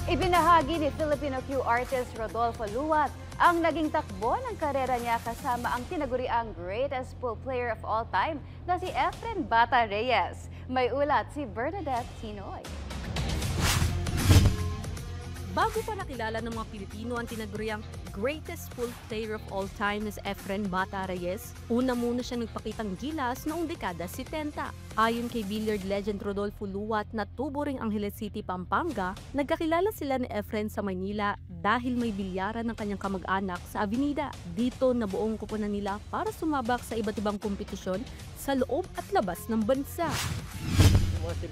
Ibinahagi ni Filipino Q artist Rodolfo Luwat ang naging takbo ng karera niya kasama ang tinaguriang greatest pool player of all time na si Efren Bata Reyes. May ulat si Bernadette Tinoy. Bago pa nakilala ng mga Pilipino ang tinaguriang greatest pool player of all time na si Efren Bata Reyes, una muna siya nagpakitang gilas noong dekada 70. Ayon kay billiard legend Rodolfo Luwat na tubo ring Angeles City, Pampanga, nagkakilala sila ni Efren sa Maynila dahil may bilyaran ng kanyang kamag-anak sa Avenida. Dito nabuong kupunan nila para sumabak sa iba't ibang kompetisyon sa loob at labas ng bansa. Mga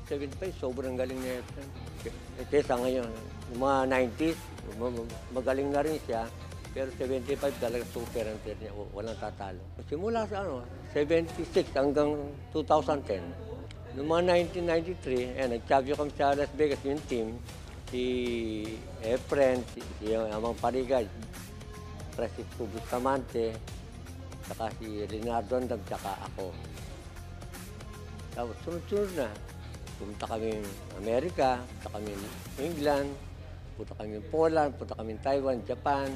75, sobrang galing na Efren. Kesa ngayon, yung mga 90s, magaling na rin siya. Pero 75 talaga super hunter niya, walang tatalo. Simula sa 76 hanggang 2010. Noong mga 1993, nag-champion kami sa Las Vegas yung team. Si Efren, si Amang Parigay, Francisco Bustamante, saka si Leonardo Andam, saka ako. Tapos sunod-sunod na. Pumunta kami Amerika, punta kami England, punta kami Poland, punta kami Taiwan, Japan.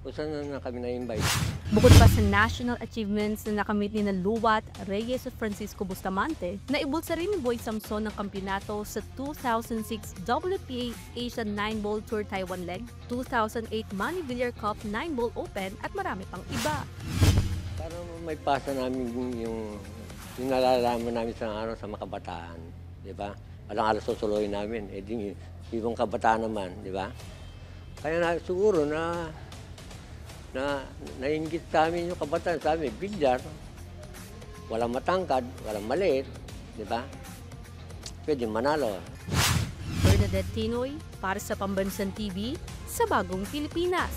Kung saan na kami na-invite. Bukod pa sa national achievements na nakamit ni Luwat, Reyes at Francisco Bustamante, naibulsa rin ni Boy Samson ng kampyonato sa 2006 WPA Asian 9-Ball Tour Taiwan Leg, 2008 Manny Villar Cup 9-Ball Open at marami pang iba. Parang may pasa namin yung nalalaman namin sa mga kabataan. Di ba? Alang alas susuloyin namin. Ibang kabataan naman, di ba? Kaya siguro nainggit sa amin yung kabataan. Sa amin, bilyar, walang matangkad, walang maliit, di ba? Pwede manalo. Bernadette Tinoy, para sa Pambansang TV, sa Bagong Pilipinas.